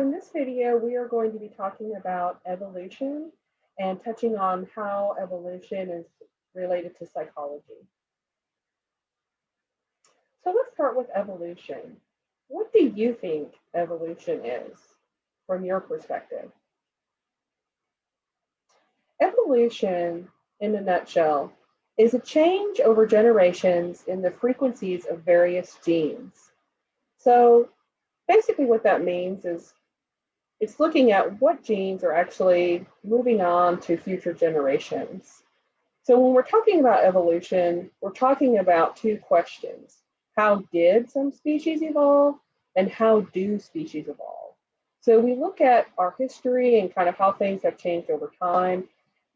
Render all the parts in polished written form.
So in this video, we are going to be talking about evolution and touching on how evolution is related to psychology. So let's start with evolution. What do you think evolution is from your perspective? Evolution, in a nutshell, is a change over generations in the frequencies of various genes. So basically what that means is it's looking at what genes are actually moving on to future generations. So when we're talking about evolution, we're talking about two questions. How did some species evolve, and how do species evolve? So we look at our history and kind of how things have changed over time.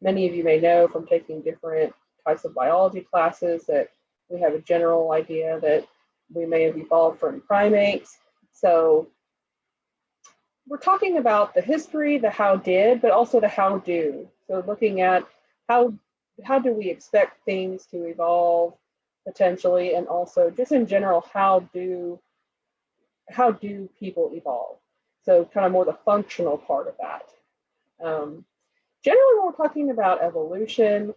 Many of you may know from taking different types of biology classes that we have a general idea that we may have evolved from primates. So we're talking about the history, the how did, but also the how do. So looking at how do we expect things to evolve potentially, and also just in general, how do people evolve? So kind of more the functional part of that. Generally, when we're talking about evolution,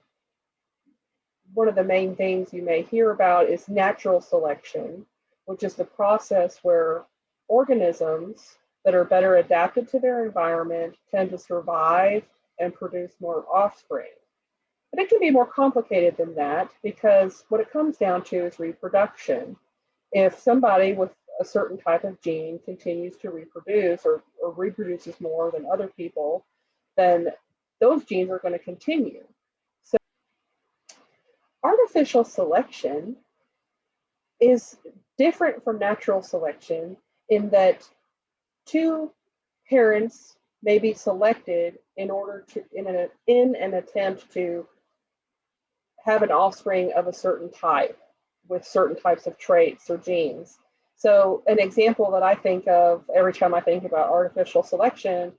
one of the main things you may hear about is natural selection, which is the process where organisms that are better adapted to their environment tend to survive and produce more offspring. But it can be more complicated than that, because what it comes down to is reproduction. If somebody with a certain type of gene continues to reproduce or reproduces more than other people, then those genes are going to continue. So artificial selection is different from natural selection in that two parents may be selected in order to, in an attempt to have an offspring of a certain type with certain types of traits or genes. So an example that I think of every time I think about artificial selection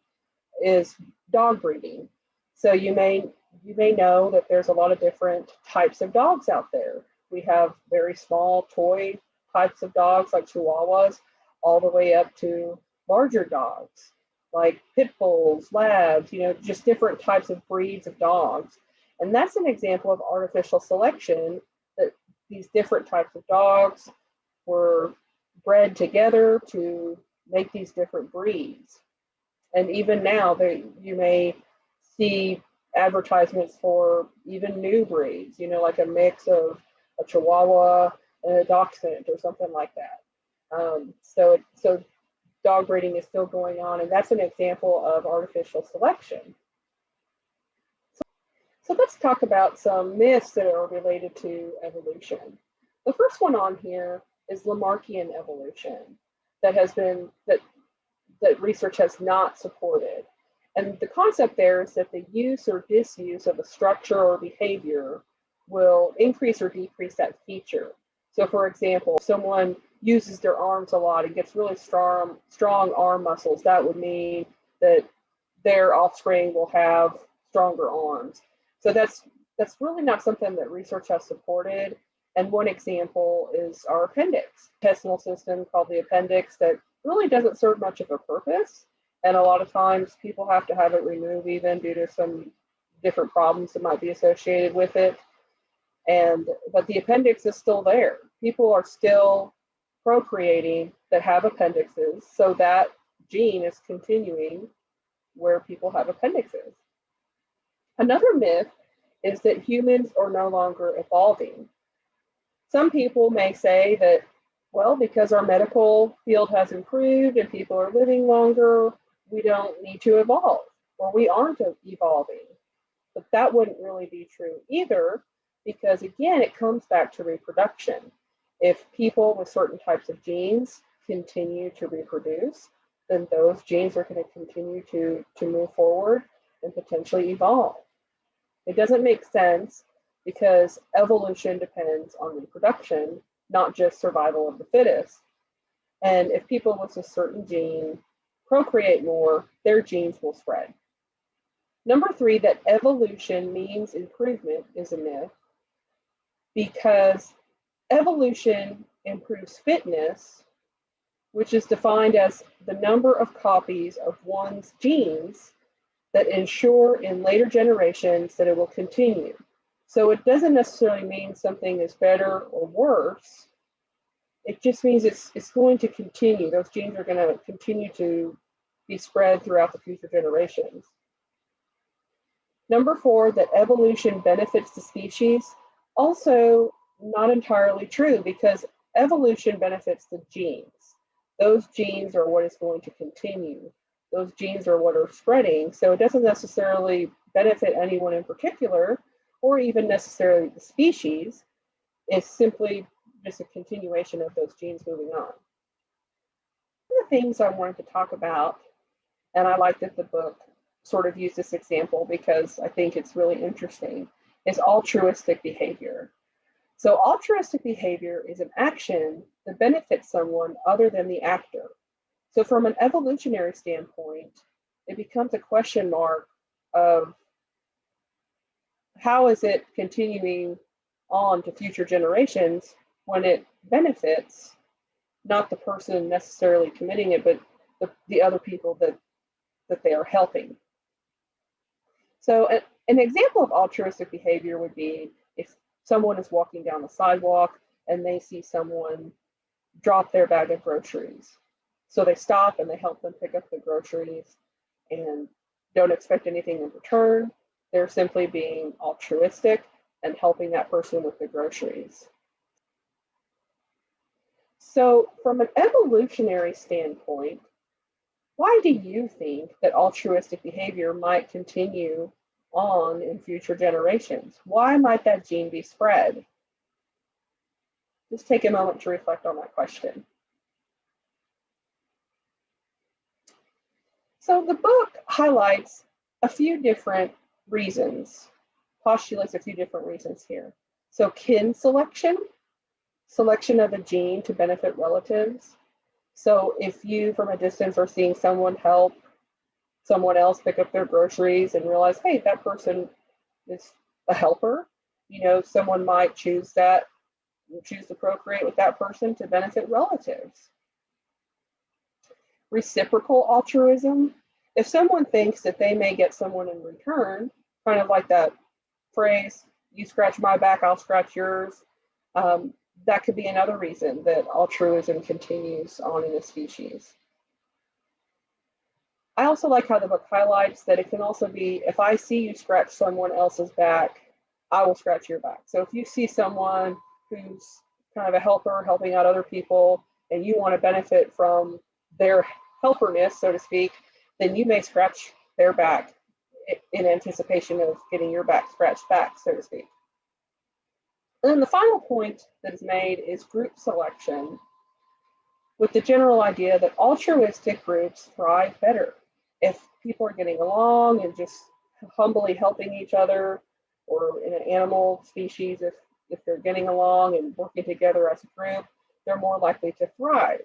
is dog breeding. So you may know that there's a lot of different types of dogs out there. We have very small toy types of dogs like Chihuahuas, all the way up to larger dogs like pit bulls, labs, just different types of breeds of dogs. And that's an example of artificial selection, that these different types of dogs were bred together to make these different breeds. And even now, you may see advertisements for even new breeds, like a mix of a Chihuahua and a Dachshund or something like that. So dog breeding is still going on, and that's an example of artificial selection. So let's talk about some myths that are related to evolution. The first one on here is Lamarckian evolution that research has not supported. And the concept there is that the use or disuse of a structure or behavior will increase or decrease that feature. So for example, someone uses their arms a lot and gets really strong arm muscles, that would mean that their offspring will have stronger arms. So that's really not something that research has supported. And one example is our appendix, intestinal system called the appendix, that really doesn't serve much of a purpose. And a lot of times people have to have it removed even due to some different problems that might be associated with it. But the appendix is still there. People are still procreating that have appendixes, so that gene is continuing where people have appendixes. Another myth is that humans are no longer evolving. Some people may say that, well, because our medical field has improved and people are living longer, we don't need to evolve, or we aren't evolving. But that wouldn't really be true either, because again, it comes back to reproduction. If people with certain types of genes continue to reproduce, then those genes are going to continue to move forward and potentially evolve. It doesn't make sense, because evolution depends on reproduction, not just survival of the fittest. And if people with a certain gene procreate more, their genes will spread. Number 3, that evolution means improvement is a myth, because evolution improves fitness, which is defined as the number of copies of one's genes that ensure in later generations that it will continue. So it doesn't necessarily mean something is better or worse. It just means it's going to continue. Those genes are going to continue to be spread throughout the future generations. Number 4, that evolution benefits the species. Also not entirely true, because evolution benefits the genes. Those genes are what is going to continue. Those genes are what are spreading. So it doesn't necessarily benefit anyone in particular, or even necessarily the species. It's simply just a continuation of those genes moving on. One of the things I wanted to talk about, and I like that the book sort of used this example because I think it's really interesting, is altruistic behavior. So altruistic behavior is an action that benefits someone other than the actor. So from an evolutionary standpoint, it becomes a question mark of how is it continuing on to future generations when it benefits not the person necessarily committing it, but the other people that they are helping. So an example of altruistic behavior would be if someone is walking down the sidewalk and they see someone drop their bag of groceries. So they stop and they help them pick up the groceries and don't expect anything in return. They're simply being altruistic and helping that person with the groceries. So from an evolutionary standpoint, why do you think that altruistic behavior might continue on in future generations? Why might that gene be spread? Just take a moment to reflect on that question. So the book highlights a few different reasons, postulates a few different reasons here. So kin selection, selection of a gene to benefit relatives. So if you from a distance are seeing someone help someone else pick up their groceries and realize, hey, that person is a helper, someone might choose to procreate with that person to benefit relatives. Reciprocal altruism. If someone thinks that they may get someone in return, kind of like that phrase, you scratch my back, I'll scratch yours, that could be another reason that altruism continues on in a species. I also like how the book highlights that it can also be, if I see you scratch someone else's back, I will scratch your back. So if you see someone who's kind of a helper, helping out other people, and you want to benefit from their helperness, so to speak, then you may scratch their back in anticipation of getting your back scratched back, so to speak. And then the final point that is made is group selection, with the general idea that altruistic groups thrive better. If people are getting along and just humbly helping each other, or in an animal species, if they're getting along and working together as a group, they're more likely to thrive.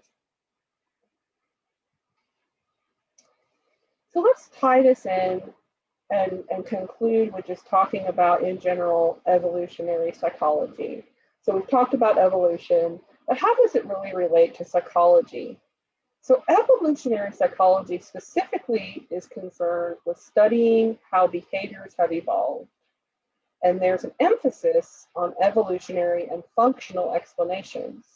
So let's tie this in and conclude with just talking about, in general, evolutionary psychology. So we've talked about evolution, but how does it really relate to psychology? So evolutionary psychology specifically is concerned with studying how behaviors have evolved. And there's an emphasis on evolutionary and functional explanations.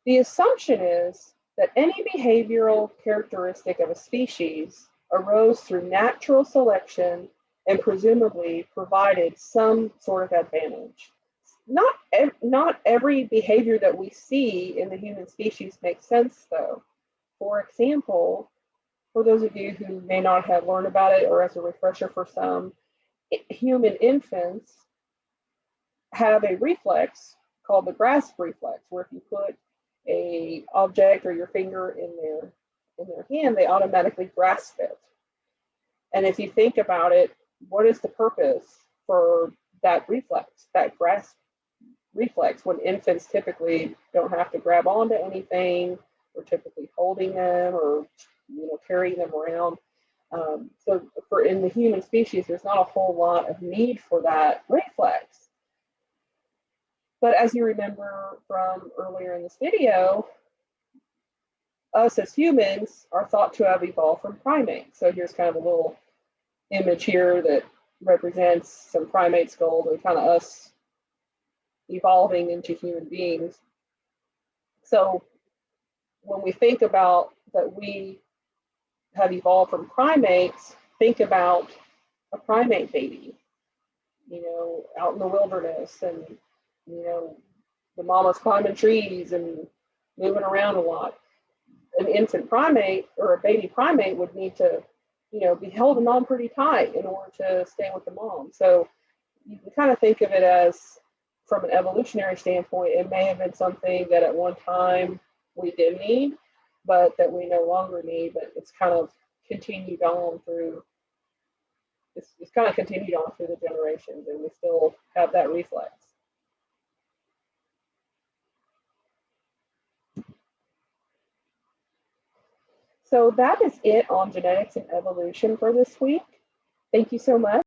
The assumption is that any behavioral characteristic of a species arose through natural selection and presumably provided some sort of advantage. Not every behavior that we see in the human species makes sense, though. For example, for those of you who may not have learned about it, or as a refresher for some, human infants have a reflex called the grasp reflex, where if you put an object or your finger in their hand, they automatically grasp it. And if you think about it, what is the purpose for that reflex, that grasp reflex, when infants typically don't have to grab onto anything, or typically holding them, or carrying them around? So in the human species, there's not a whole lot of need for that reflex. But as you remember from earlier in this video, us as humans are thought to have evolved from primates. So here's kind of a little image here that represents some primate skulls and kind of us evolving into human beings. So when we think about that we have evolved from primates, think about a primate baby, out in the wilderness, and, the mama's climbing trees and moving around a lot. An infant primate or a baby primate would need to, be holding on pretty tight in order to stay with the mom. So you can kind of think of it as, from an evolutionary standpoint, it may have been something that at one time we did need, but that we no longer need, but it's kind of continued on through, it's kind of continued on through the generations, and we still have that reflex. So that is it on genetics and evolution for this week. Thank you so much.